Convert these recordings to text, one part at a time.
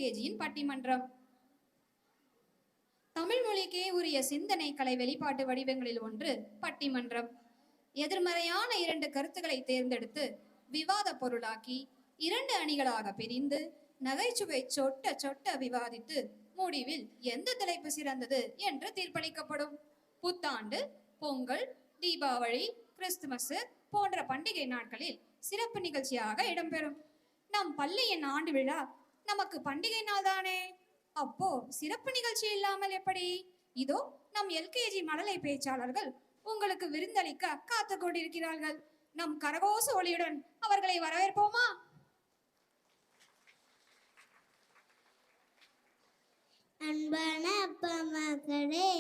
எல்கேஜியின் பட்டிமன்றம். தமிழ் மொழிக்கே உரிய சிந்தனை கலை வெளிப்பாட்டு வடிவங்களில் ஒன்று பட்டிமன்றம். எதிர்மறையான 2 கருத்துக்களை தேர்ந்தெடுத்து விவாத பொருளாக்கி 2 அணிகளாக பிரிந்து நகைச்சுவை சொட்ட சொட்ட விவாதித்து முடிவில் எந்த தலைப்பு சிறந்தது என்று தீர்ப்பளிக்கப்படும். புத்தாண்டு, பொங்கல், தீபாவளி, கிறிஸ்துமஸ் போன்ற பண்டிகை நாட்களில் சிறப்பு நிகழ்ச்சியாக இடம்பெறும். நம் பள்ளியின் ஆண்டு விழா நமக்கு பண்டிகை நாள் தானே, அப்போ சிறப்பு நிகழ்ச்சி இல்லாமல் எப்படி? இதோ நம் எல்கேஜி மழலை பேச்சாளர்கள் உங்களுக்கு விருந்தளிக்க காத்து கொண்டிருக்கிறார்கள். நம் கரகோச ஒளியுடன் அவர்களை வரவேற்போமா? அன்பான அப்பா அம்மாக்களே,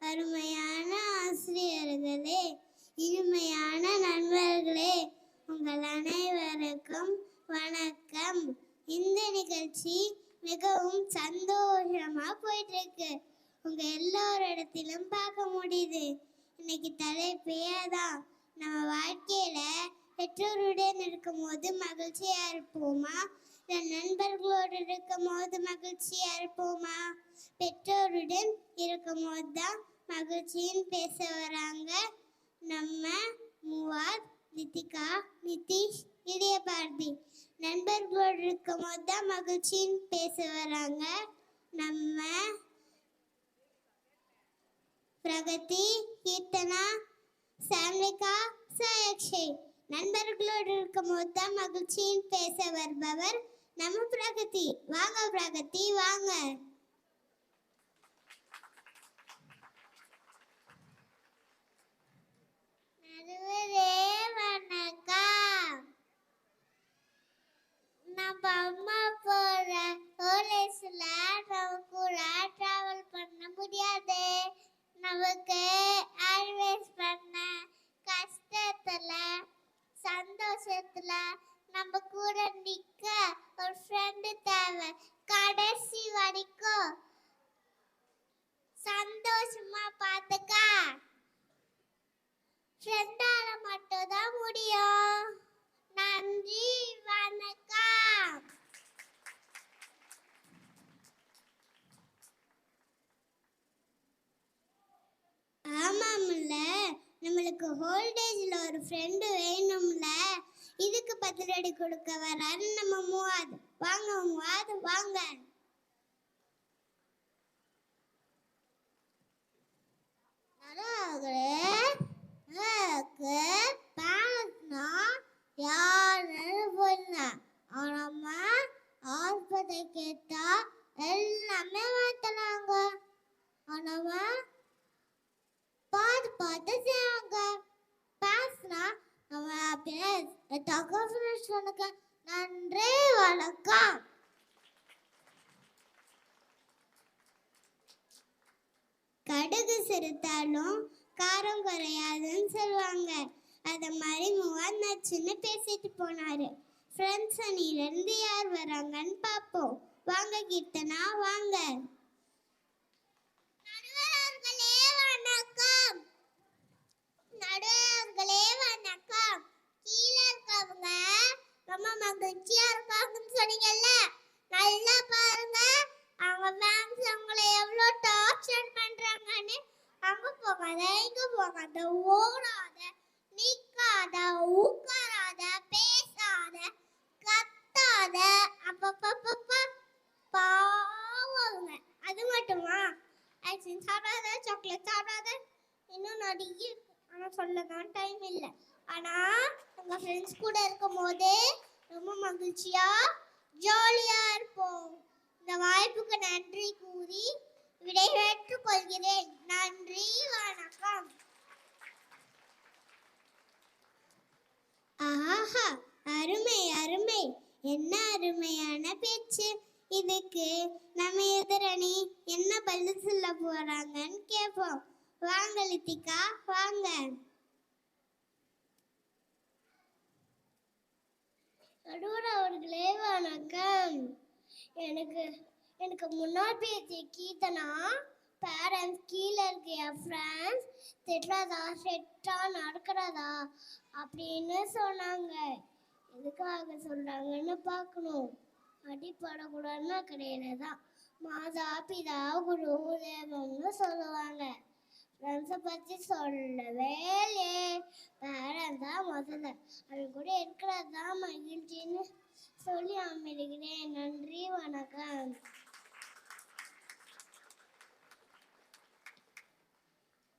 அருமையான ஆசிரியர்களே, இனிமையான நண்பர்களே, உங்கள் அனைவருக்கும் வணக்கம். இந்த நிகழ்ச்சி மிகவும் சந்தோஷமா போயிட்டு இருக்கு. உங்க எல்லோரிடத்திலும் பார்க்க முடியுது. இன்னைக்கு தலைப்பே தான். நம்ம வாழ்க்கையில பெற்றோருடன் இருக்கும் போது மகிழ்ச்சியா இருப்போமா, நண்பர்களோடு இருக்கும் போது மகிழ்ச்சியா இருப்போமா? பெற்றோருடன் இருக்கும் போது தான் மகிழ்ச்சின்னு பேச வராங்க நம்ம மூவாத், நித்திகா, நிதிஷ், இளைய பாரதி. நண்பர்களோடு இருக்கும் போது தான் மகிழ்ச்சின்னு பேச வராங்க நம்ம பிரகதி, கீர்த்தனா, சாம்லிகா, சாயக்ஷை. நண்பர்களோடு இருக்கும் போது தான் மகிழ்ச்சின்னு பேச வருபவர் நம்ம பிரகதி. வாங்க பிரகதி, வாங்க. நடுவரே வணக்கம். நம்ம அம்மா போற காலேஜ்ல நம்ம கூட டிராவல் பண்ண முடியாது. நமக்கு அட்வைஸ் பண்ண கஷ்டத்துல சந்தோஷத்துல நம்ம கூட நிக்க ஒரு ஃப்ரெண்டு தேவை. கடைசி வரைக்கும் சந்தோஷமா பார்த்துக்க ஃப்ரெண்டால மட்டும் தான் முடியும். நன்றி, வணக்கம். ஆமாம்ல, நம்மளுக்கு ஹோல்டேஜ்ல ஒரு ஃப்ரெண்டு வேணும்ல. இதுக்கு பதிலடி கொடுக்க வராரு நம்ம மூவாது. வாங்க மூவாது, வாங்க. கேட்டா எல்லாமே மாத்தலாங்க. ஆனவா பார்த்து பார்த்து செய்வாங்க. பேசினா நம்ம நன்றி, வணக்கம். கடுகு சிரித்தாலும் காரம் குறையாதுன்னு சொல்லுவாங்க. அத மாதிரி மூவாத் நச்சுன்னு பேசிட்டு போனாரு. ஃப்ரெண்ட்ஸ் அணியிலிருந்து யார் வராங்கன்னு பார்ப்போம். வாங்க கீர்த்தனா, வாங்க. நடுவர்களே வணக்கம். நடுவர்களே வணக்கம். கீழே இருக்கவங்க ரொம்ப மகிழ்ச்சியா இருக்காங்கன்னு சொன்னீங்கல்ல, நல்லா பாருங்க. அவங்க மேம்ஸ் உங்களை எவ்வளோ டார்ச்சர் பண்றாங்கன்னு. அங்க போகாத, இங்க போகாத, ஓடாத, நிக்காத, உட்காராத, பேசாத, கத்தாத, அப்பப்பப்பப்பா பாவங்க. அது மட்டுமா, ஐஸ்கிரீம் சாப்பிடாத, சாக்லேட் சாப்பிடாத, இன்னும் நிறைய. ஆனால் சொல்லதான் டைம் இல்லை. ஆனால் உங்கள் ஃப்ரெண்ட்ஸ் கூட இருக்கும் போது ரொம்ப மகிழ்ச்சியா ஜாலியா இருப்போம். இந்த வாய்ப்புக்கு நன்றி கூறி விடை பெற்றுக் கொள்கிறேன். நன்றி, வணக்கம். ஆஹா, அருமை அருமை. என்ன அருமையான பேச்சு. இதுக்கு நம்ம எதிரணி என்ன பதில் சொல்ல போறாங்கன்னு கேட்போம். வாங்க லித்திகா, வாங்க. நடுவர் அவர்களே வணக்கம். எனக்கு முன்னாள் பேச்சு கீர்த்தனா, பேரண்ட்ஸ் கீழே இருக்க என் ஃப்ரெண்ட்ஸ் திட்டுறதா செட்டா நடக்கிறதா அப்படின்னு சொன்னாங்க. எதுக்காக சொல்றாங்கன்னு பார்க்கணும். அடிப்படக்கூடாதுன்னா கிடையாது தான். மாதா பிதா குரு தேவம்னு சொல்லுவாங்க. ஃப்ரெண்ட்ஸை பற்றி சொல்லவே இல்லையே. பேரண்ட்ஸ் தான் முதல்ல. அது கூட இருக்கிறது தான் மகிழ்ச்சின்னு சொல்லி அமைகிறேன். நன்றி, வணக்கம்.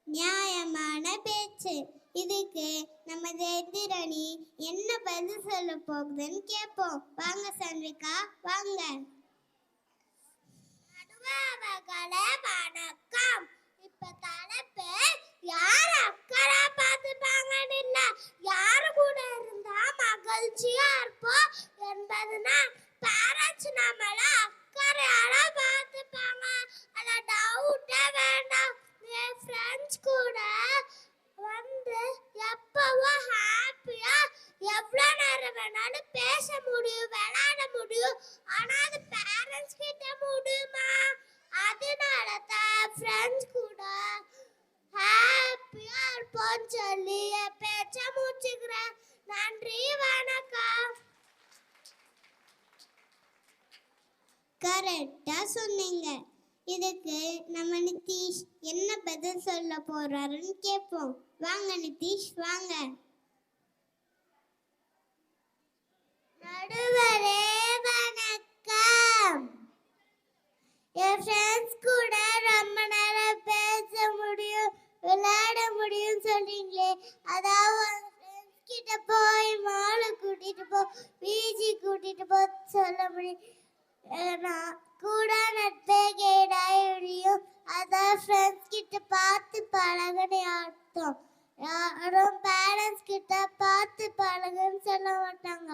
நியாயமான பேச்சு. இதுக்கு நமது எதிரணி என்ன பதில் சொல்ல போகுதுன்னு கேட்போம். வாங்க சன்விகா, வாங்க. வணக்கம். இப்ப தலைப்பு யார் அக்கறை பார்த்துப்பாங்கன்னு இல்ல, யாரு கூட இருந்தா மகிழ்ச்சியா இருப்போம் என்பதுனா பேரண்ட்ஸ் நம்மள அக்கறையால பார்த்துப்பாங்க. அத டவுட்டே வேண்டாம். என் ஃப்ரெண்ட்ஸ் கூட வந்து எப்பவும் ஹாப்பியா எவ்வளோ நேரம் வேணாலும் பேச முடியும், விளையாட முடியும். ஆனா அது பேரண்ட்ஸ் கிட்ட முடியுமா? அதனால தான் ஃப்ரெண்ட்ஸ் கூட ஹாப்பியா இருப்போம்னு சொல்லி என் பேச்ச முடிச்சுக்கிறேன். நன்றி, வணக்கம். கரெக்டா சொன்னீங்க. இதுக்கு நம்ம நிதிஷ் என்ன பதில் சொல்ல போறாருன்னு கேட்போம். வாங்க நிதிஷ், வாங்க. நடுவரே வணக்கம். என் ஃப்ரெண்ட்ஸ் கூட ரொம்ப நேரம் பேச முடியும், விளையாட முடியும் சொன்னீங்களே, அதாவது ஃப்ரெண்ட்ஸ் கிட்ட போய் மாலை கூட்டிட்டு போ, பீச்சு கூட்டிட்டு போ சொல்ல முடியும். கூட நட்பே கேடாய் முடியும். அதான் ஃப்ரெண்ட்ஸ் கிட்ட பார்த்து பழகுன்னு அர்த்தம். யாரும் பேரண்ட்ஸ் கிட்ட பார்த்து பழகுன்னு சொல்ல மாட்டாங்க.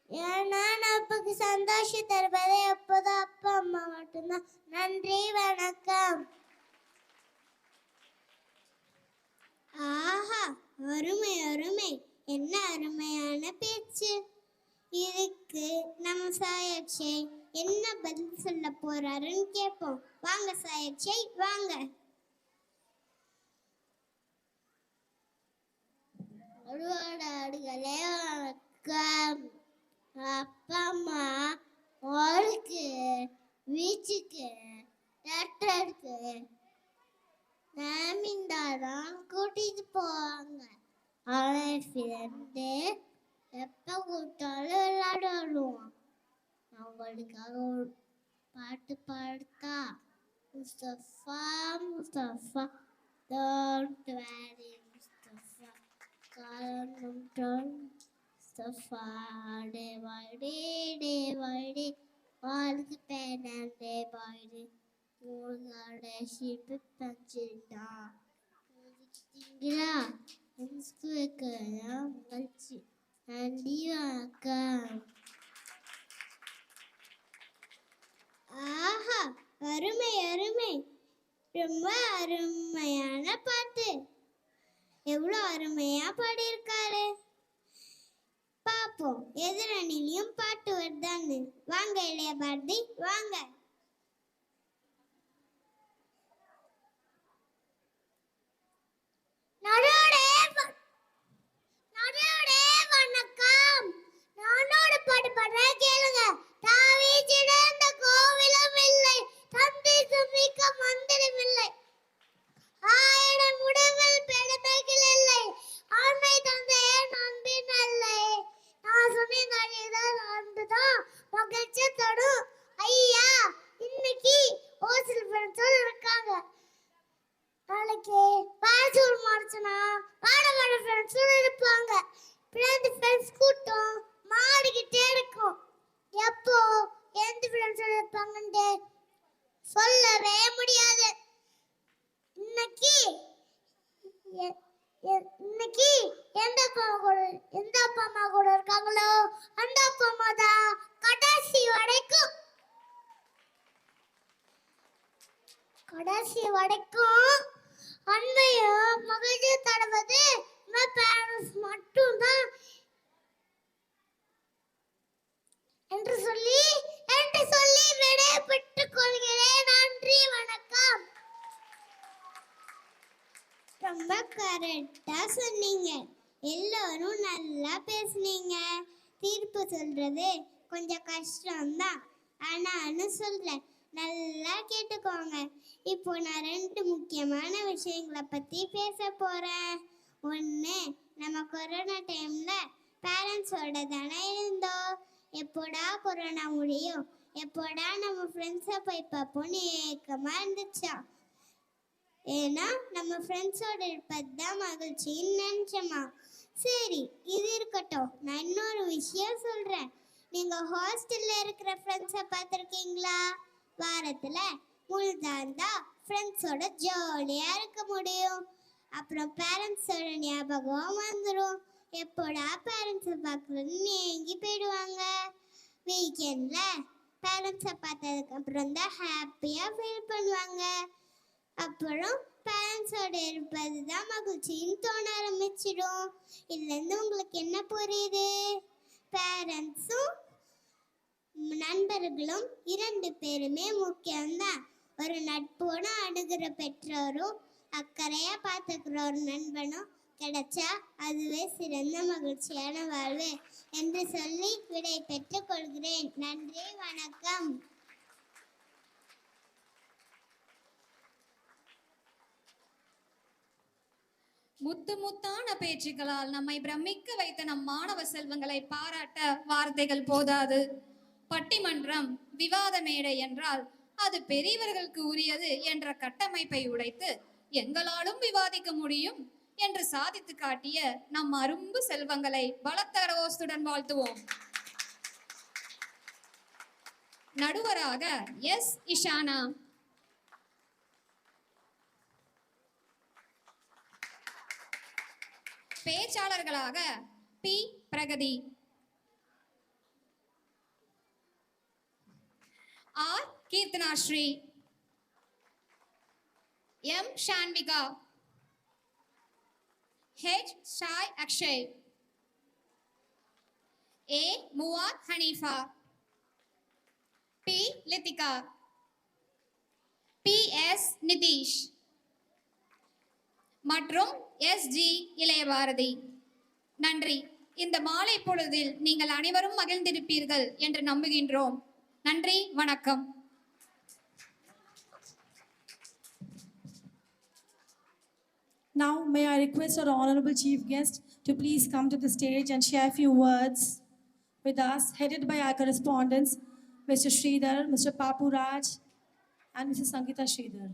ஏன்னா நமக்கு சந்தோஷம் தருவது எப்போதும் அப்பா அம்மா மட்டும்தான். நன்றி, வணக்கம். ஆஹா, அருமை அருமை. என்ன அருமையான பேச்சு. இதுக்கு நம்ம சாயட்சை என்ன பதில் சொல்ல போறாருன்னு கேட்போம். வாங்க சாயட்சை, வாங்க. ஆடுகளே வணக்கம். அப்பா அம்மா மாலுக்கு, பீச்சுக்கு, தேட்டருக்கு, நாமிந்தாதான் கூட்டிட்டு போவாங்க. அவன் ஃப்ரெண்டு எப்போ கூப்பிட்டாலும் விளையாடுவான். அவங்களுக்காக ஒரு பாட்டு பாடுத்தா, முஸ்தஃபா முஸ்தஃபா டோன்ட் வேரி முஸ்தஃபா காலம் முஸ்தஃபா டே பை டே வாழ்க்கை பேனல் டே பை டே உங்களோட ஷிப்பு பஞ்சிட்டா திங்களா ஸ்கூலுக்கு மகிழ்ச்சி. நன்றி, வணக்கம். ஆஹா, அருமை அருமை. ரொம்ப அருமையான பாட்டு. எவ்வளோ அருமையா பாடியிருக்காரு. பாப்போம் எதிரணிலையும் பாட்டு வருதான்னு. வாங்க இளைய பாரதி, வாங்க. வணக்கம். நானோட பாட்டு பாடுறேன், கேளுங்க. தாவி சிறந்த கோவிலும் இல்லை, தந்தை சுமிக்க மந்திரம் இல்லை, ஆயிரம் உடங்கள் பெருமைகள் இல்லை, ஆண்மை தந்தையே நம்பின் இல்லை. நான் சொன்னேன் வந்துதான் மகிழ்ச்சி தரும். ஐயா, இன்னைக்கு ஒரு சில ஃப்ரெண்ட்ஸோடு இருக்காங்க. நாளைக்கு பாசூர் மாறுச்சுன்னா வாட ஃப்ரெண்ட்ஸோடு இருப்பாங்க. ஃப்ரெண்ட்ஸ் கூட்டம் மாறிக்கிட்டே இருக்கும். எப்போ எந்த ஃப்ரெண்ட்ஸோட இருப்பாங்கன்னு சொல்லவே முடியாது. இன்னைக்கு எந்த அப்பா அம்மா கூட இருக்காங்களோ அந்த அப்பா அம்மா தான் கடைசி வரைக்கும் அன்பையும் மகிழ்ச்சி தருவது பேரண்ட்ஸ் மட்டும்தான் என்று சொல்லி விடைபெற்றுக் கொள்கிறேன். நன்றி, வணக்கம். ரொம்ப கரெக்டா சொன்னீங்க. எல்லாரும் நல்லா பேசுனீங்க. தீர்ப்பு சொல்றது கொஞ்சம் கஷ்டம்தான். ஆனான்னு சொல்றேன், நல்லா கேட்டுக்கோங்க. இப்போ நான் 2 முக்கியமான விஷயங்களை பத்தி பேச போறேன். ஒன்று, நம்ம கொரோனா டைம்ல பேரண்ட்ஸோட தானே இருந்தோம். எப்போடா கொரோனா முடியும், எப்போடா நம்ம ஃப்ரெண்ட்ஸை போய் பார்ப்போம்னு ஏக்கமா இருந்துச்சா. ஏன்னா நம்ம ஃப்ரெண்ட்ஸோட இருப்பது தான் மகிழ்ச்சின்னு நினச்சோமா. சரி, இது இருக்கட்டும். நான் இன்னொரு விஷயம் சொல்கிறேன். நீங்கள் ஹாஸ்டலில் இருக்கிற ஃப்ரெண்ட்ஸை பார்த்துருக்கீங்களா? வாரத்தில் முழுதாந்தா ஃப்ரெண்ட்ஸோட ஜாலியாக இருக்க முடியும். அப்புறம் பேரண்ட்ஸோட ஞாபகம் வந்துடும். எப்போடா பேரண்ட்ஸை பார்க்குறதுன்னு ஏங்கி போயிடுவாங்க. வீக்கெண்டில் பேரண்ட்ஸை பார்த்ததுக்கு அப்புறம் தான் ஹாப்பியாக ஃபீல் பண்ணுவாங்க. அப்புறம் பேரண்ட்ஸோட இருப்பது தான் மகிழ்ச்சின்னு தோண ஆரம்பிச்சிடும். இதுலேருந்து உங்களுக்கு என்ன புரியுது? பேரண்ட்ஸும் நண்பர்களும் 2 பேருமே முக்கியம்தான். ஒரு நட்போடு அணுகிற பெற்றோரும் அக்கறையாக பார்த்துக்கிற ஒரு நண்பனும் கிடைச்சா அதுவே சிறந்த மகிழ்ச்சியான வாழ்வு என்று சொல்லி விடை பெற்றுக் கொள்கிறேன். நன்றி, வணக்கம். முத்து முத்தான பேச்சுக்களால் நம்மை பிரமிக்க வைத்த நம் மாணவ செல்வங்களை பாராட்ட வார்த்தைகள் போதாது. பட்டிமன்றம், விவாத மேடை என்றால் அது பெரியவர்களுக்கு உரியது என்ற கட்டமைப்பை உடைத்து எங்களாலும் விவாதிக்க முடியும் என்று சாதித்து காட்டிய நம் அரும்பு செல்வங்களை பலத்த கரகோஷத்துடன் வாழ்த்துவோம். நடுவராக எஸ் இஷானா, பேச்சாளர்களாக P Pragathi, R Keerthanasri, M Shanvika, H Sai Akshay, A Muadh Hanifa, P Lithika, P S Nitish மற்றும் எஸ் ஜி இளையபாரதி. நன்றி. இந்த மாலை பொழுதில் நீங்கள் அனைவரும் மகிழ்ந்திருப்பீர்கள் என்று நம்புகின்றோம். நன்றி, வணக்கம். Now, may I request our Honorable Chief Guest to please come to the stage and share a few words with us, headed by our correspondents, Mr. Sridhar, Mr. Papu Raj, and Mrs. Sangeeta Sridhar.